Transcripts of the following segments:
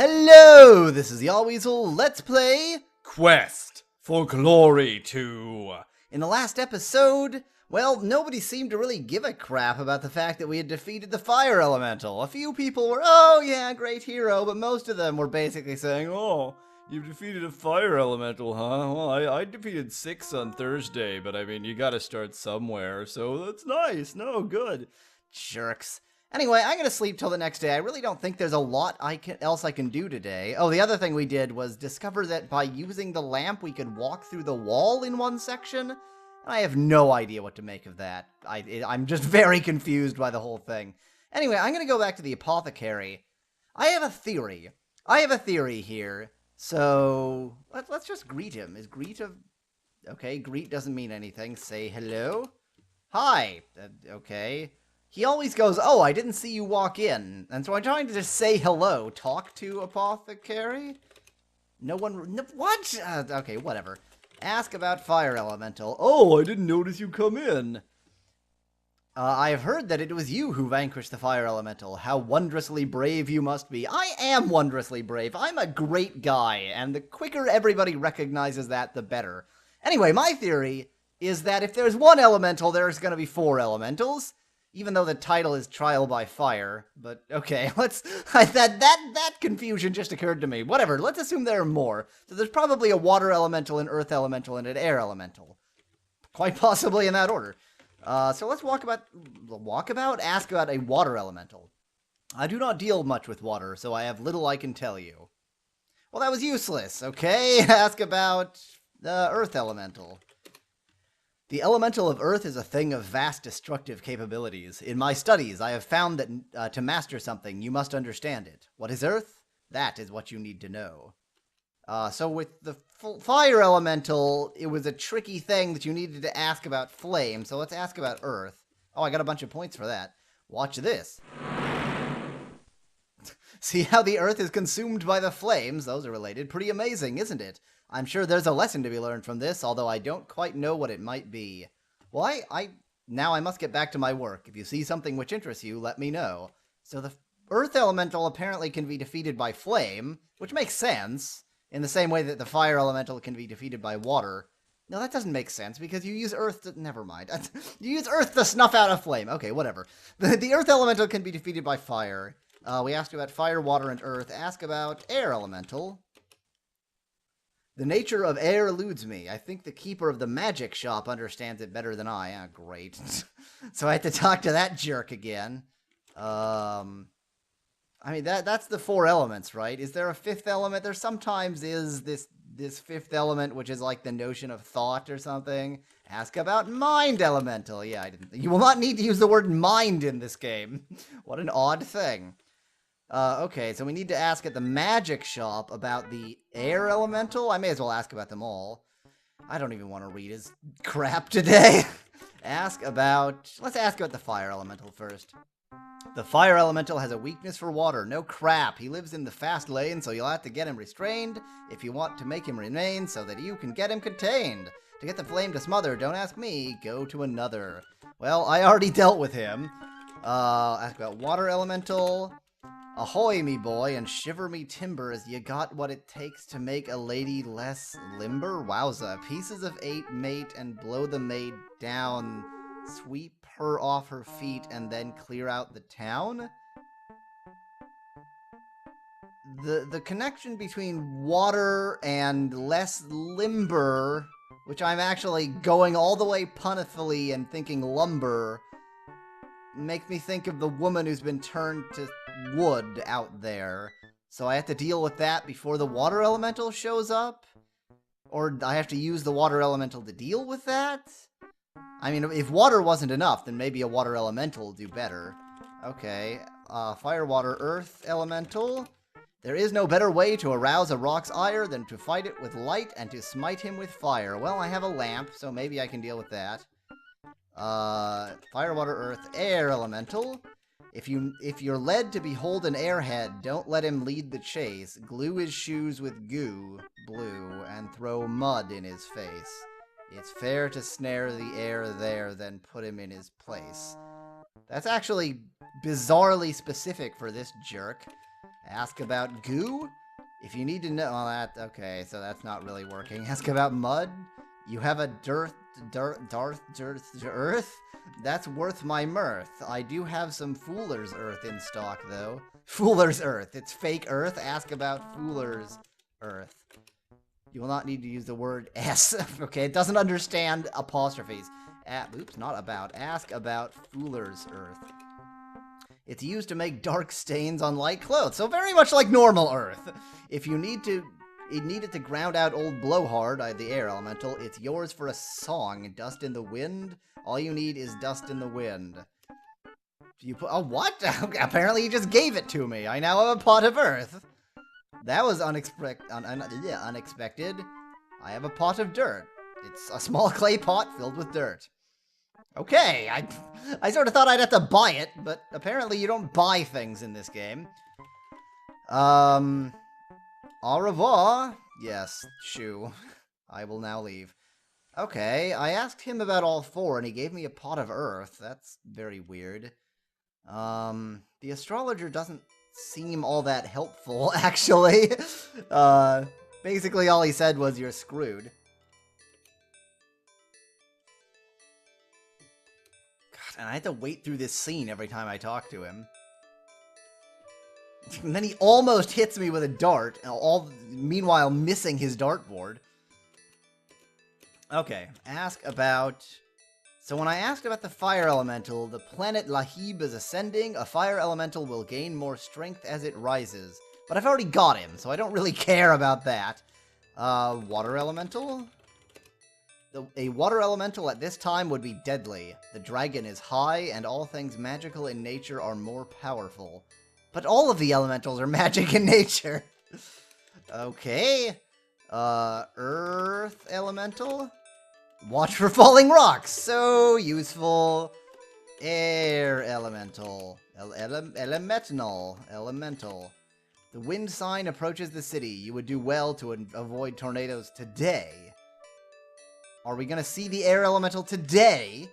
Hello, this is Yahweasel. Let's play Quest for Glory 2. In the last episode, well, nobody seemed to really give a crap about the fact that we had defeated the fire elemental. A few people were, oh yeah, great hero, but most of them were basically saying, oh, you've defeated a fire elemental, huh? Well, I defeated 6 on Thursday, but I mean, you gotta start somewhere, so that's nice. No, good. Jerks. Anyway, I'm gonna sleep till the next day. I really don't think there's a lot else I can do today. Oh, the other thing we did was discover that by using the lamp, we could walk through the wall in one section. And I have no idea what to make of that. I'm just very confused by the whole thing. Anyway, I'm gonna go back to the apothecary. I have a theory here. So let's just greet him. Is greet a... Okay, greet doesn't mean anything. Say hello. Hi. Okay. He always goes, oh, I didn't see you walk in. And so I'm trying to just say hello. Talk to apothecary? No one... No, what? Okay, whatever. Ask about fire elemental. Oh, I didn't notice you come in. I have heard that it was you who vanquished the fire elemental. How wondrously brave you must be. I am wondrously brave. I'm a great guy. And the quicker everybody recognizes that, the better. Anyway, my theory is that if there's one elemental, there's going to be 4 elementals. Even though the title is Trial by Fire, but okay, let's... that confusion just occurred to me. Whatever, let's assume there are more. So there's probably a water elemental, an earth elemental, and an air elemental. Quite possibly in that order. So let's ask about a water elemental. I do not deal much with water, so I have little I can tell you. Well, that was useless, okay? Ask about the earth elemental. The elemental of earth is a thing of vast destructive capabilities. In my studies, I have found that to master something, you must understand it. What is earth? That is what you need to know. So with the fire elemental, it was a tricky thing that you needed to ask about flame, so let's ask about earth. Oh, I got a bunch of points for that. Watch this. See how the earth is consumed by the flames? Those are related. Pretty amazing, isn't it? I'm sure there's a lesson to be learned from this, although I don't quite know what it might be. Well, now I must get back to my work. If you see something which interests you, let me know. So the earth elemental apparently can be defeated by flame, which makes sense, in the same way that the fire elemental can be defeated by water. No, that doesn't make sense, because you use earth to... Never mind. You use earth to snuff out a flame. Okay, whatever. The earth elemental can be defeated by fire. We asked about fire, water, and earth. Ask about air elemental. The nature of air eludes me. I think the keeper of the magic shop understands it better than I. Ah, great. So I had to talk to that jerk again. I mean, that's the 4 elements, right? Is there a 5th element? There sometimes is this 5th element, which is like the notion of thought or something. Ask about mind elemental. Yeah, I didn't... You will not need to use the word mind in this game. What an odd thing. Okay, so we need to ask at the magic shop about the air elemental. I may as well ask about them all. I don't even want to read his crap today. Let's ask about the fire elemental first. The fire elemental has a weakness for water. No crap. He lives in the fast lane, so you'll have to get him restrained if you want to make him remain so that you can get him contained. To get the flame to smother, don't ask me. Go to another. Well, I already dealt with him. Ask about water elemental. Ahoy, me boy, and shiver me timbers, you got what it takes to make a lady less limber? Wowza. Pieces of 8 mate and blow the maid down. Sweep her off her feet and then clear out the town? The connection between water and less limber, which I'm actually going all the way punifully and thinking lumber, makes me think of the woman who's been turned to wood out there. So I have to deal with that before the water elemental shows up? Or I have to use the water elemental to deal with that? I mean, if water wasn't enough, then maybe a water elemental will do better. Okay, fire, water, earth elemental. There is no better way to arouse a rock's ire than to fight it with light and to smite him with fire. Well, I have a lamp, so maybe I can deal with that. Fire, water, earth, air elemental. If you're led to behold an airhead, don't let him lead the chase. Glue his shoes with goo, blue, and throw mud in his face. It's fair to snare the air there, then put him in his place. That's actually bizarrely specific for this jerk. Ask about goo. If you need to know... Oh, that... Okay, so that's not really working. Ask about mud. You have a earth? That's worth my mirth. I do have some Fuller's Earth in stock, though. Fuller's Earth. It's fake Earth. Ask about Fuller's Earth. You will not need to use the word S. Okay, it doesn't understand apostrophes. Oops, not about. Ask about Fuller's Earth. It's used to make dark stains on light clothes, so very much like normal Earth. If you need it to ground out old blowhard, the air elemental, it's yours for a song. Dust in the wind. All you need is dust in the wind. You put... Oh, what? Apparently you just gave it to me. I now have a pot of earth. That was unexpected. I have a pot of dirt. It's a small clay pot filled with dirt. Okay, I sort of thought I'd have to buy it, but apparently you don't buy things in this game. Au revoir. Yes, shoo. I will now leave. Okay, I asked him about all four, and he gave me a pot of earth. That's very weird. The astrologer doesn't seem all that helpful, actually. Basically all he said was, you're screwed. God, and I had to wait through this scene every time I talk to him. And then he almost hits me with a dart, meanwhile missing his dartboard. Okay, ask about... So when I asked about the fire elemental, the planet Lahib is ascending. A fire elemental will gain more strength as it rises. But I've already got him, so I don't really care about that. Water elemental? A water elemental at this time would be deadly. The dragon is high, and all things magical in nature are more powerful. But all of the elementals are magic in nature. Okay. Earth elemental? Watch for falling rocks. So useful. Air elemental. Elemental. The wind sign approaches the city. You would do well to avoid tornadoes today. Are we going to see the air elemental today?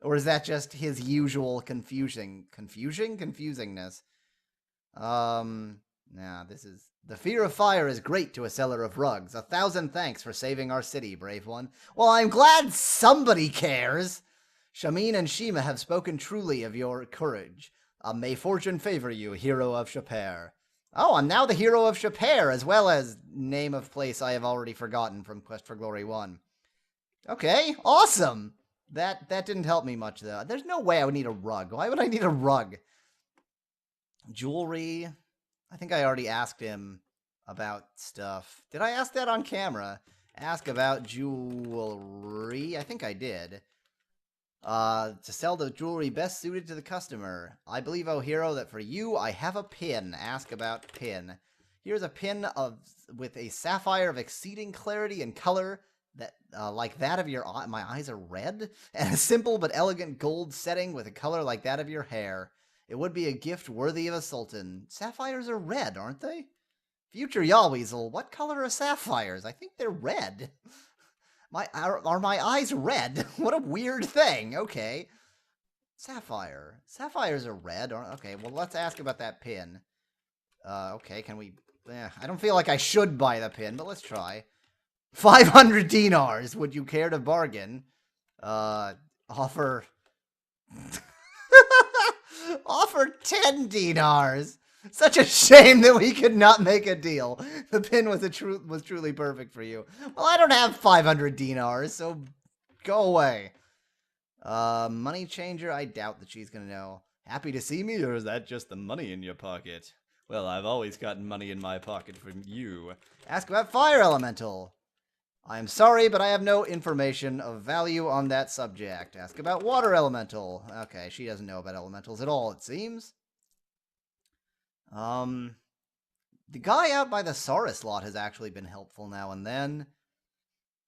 Or is that just his usual confusingness? Nah, this is... The fear of fire is great to a seller of rugs. 1,000 thanks for saving our city, brave one. Well, I'm glad somebody cares. Shamin and Shima have spoken truly of your courage. May fortune favor you, hero of Shapir. Oh, I'm now the hero of Shapir, as well as name of place I have already forgotten from Quest for Glory 1. Okay, awesome. That didn't help me much, though. There's no way I would need a rug. Why would I need a rug? Jewelry. I think I already asked him about stuff. Did I ask that on camera? Ask about jewelry? I think I did. To sell the jewelry best suited to the customer. I believe, oh hero, that for you I have a pin. Ask about pin. Here's a pin with a sapphire of exceeding clarity and color that like that of your eye. My eyes are red, and a simple but elegant gold setting with a color like that of your hair. It would be a gift worthy of a sultan. Sapphires are red, aren't they? Future Yahweasel, what color are sapphires? I think they're red. Are my eyes red? What a weird thing. Okay. Sapphire. Sapphires are red. Okay, well, let's ask about that pin. Okay, can we... I don't feel like I should buy the pin, but let's try. 500 dinars. Would you care to bargain? Offer... Offer 10 dinars. Such a shame that we could not make a deal. The pin was truly perfect for you. Well, I don't have 500 dinars, so go away. Money changer, I doubt that she's gonna know. Happy to see me, or is that just the money in your pocket? Well, I've always gotten money in my pocket from you. Ask about fire elemental. I'm sorry, but I have no information of value on that subject. Ask about water elemental. Okay, she doesn't know about elementals at all, it seems. The guy out by the Saurus lot has actually been helpful now and then.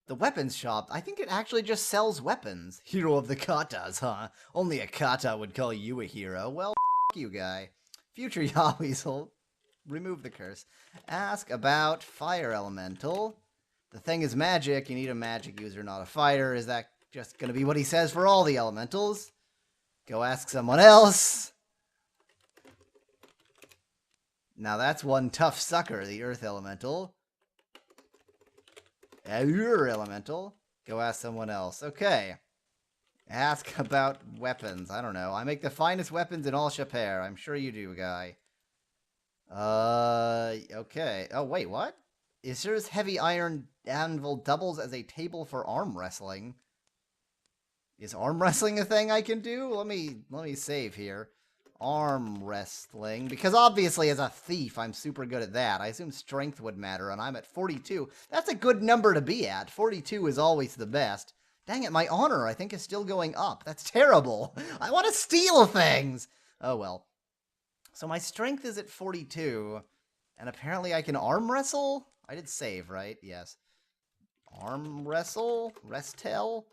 The weapons shop, I think it actually just sells weapons. Hero of the katas, huh? Only a kata would call you a hero. Well, f*** you, guy. Future Yahweasel, remove the curse. Ask about fire elemental. The thing is magic. You need a magic user, not a fighter. Is that just going to be what he says for all the elementals? Go ask someone else. Now that's one tough sucker, the Earth Elemental. Air Elemental. Go ask someone else. Okay. Ask about weapons. I don't know. I make the finest weapons in all Chaper. I'm sure you do, guy. Okay. Oh, wait, what? Isher's heavy iron anvil doubles as a table for arm wrestling. Is arm wrestling a thing I can do? Let me save here. Arm wrestling. Because obviously as a thief, I'm super good at that. I assume strength would matter, and I'm at 42. That's a good number to be at. 42 is always the best. Dang it, my honor, I think, is still going up. That's terrible. I want to steal things! Oh, well. So my strength is at 42, and apparently I can arm wrestle? I did save, right? Yes. Arm wrestle? Restel?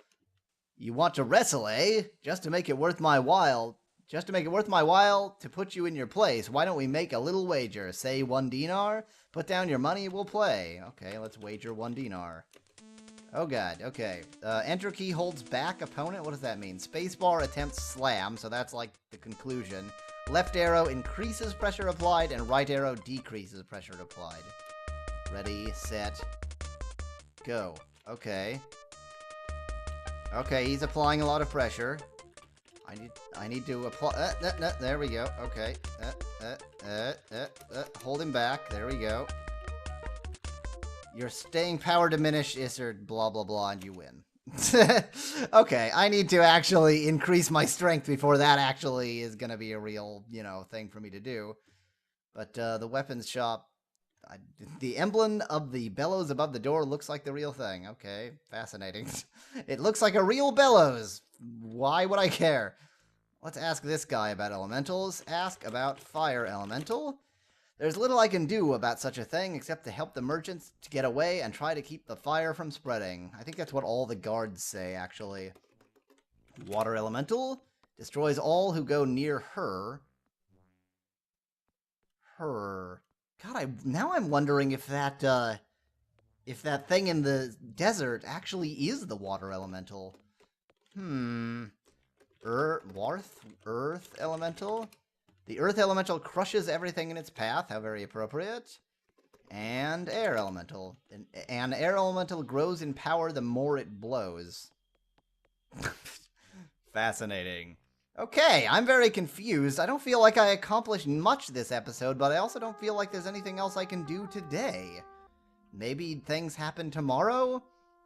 You want to wrestle, eh? Just to make it worth my while. Just to make it worth my while to put you in your place, why don't we make a little wager? Say 1 dinar? Put down your money, we'll play. Okay, let's wager 1 dinar. Oh god, okay. Enter key holds back opponent? What does that mean? Spacebar attempts slam, so that's like the conclusion. Left arrow increases pressure applied, and right arrow decreases pressure applied. Ready, set, go. Okay. Okay, he's applying a lot of pressure. I need to apply. There we go. Okay. Hold him back. There we go. Your staying power diminished, Isard, blah, blah, blah, and you win. Okay, I need to actually increase my strength before that actually is going to be a real, thing for me to do. But the weapons shop, the emblem of the bellows above the door looks like the real thing. Okay, fascinating. It looks like a real bellows. Why would I care? Let's ask this guy about elementals. Ask about fire elemental. There's little I can do about such a thing except to help the merchants to get away and try to keep the fire from spreading. I think that's what all the guards say, actually. Water elemental destroys all who go near her. God, now I'm wondering if that thing in the desert actually is the water elemental. Earth elemental? The Earth Elemental crushes everything in its path. How very appropriate. And Air Elemental. An Air Elemental grows in power the more it blows. Fascinating. Okay, I'm very confused. I don't feel like I accomplished much this episode, but I also don't feel like there's anything else I can do today. Maybe things happen tomorrow?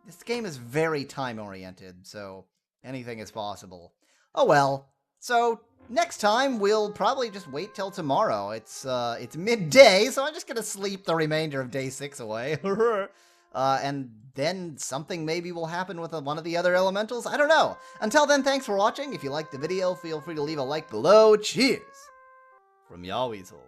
This game is very time-oriented, so anything is possible. Oh well. So, next time, we'll probably just wait till tomorrow. It's midday, so I'm just gonna sleep the remainder of day 6 away. And then something maybe will happen with one of the other elementals? I don't know. Until then, thanks for watching. If you liked the video, feel free to leave a like below. Cheers! From Yahweasel.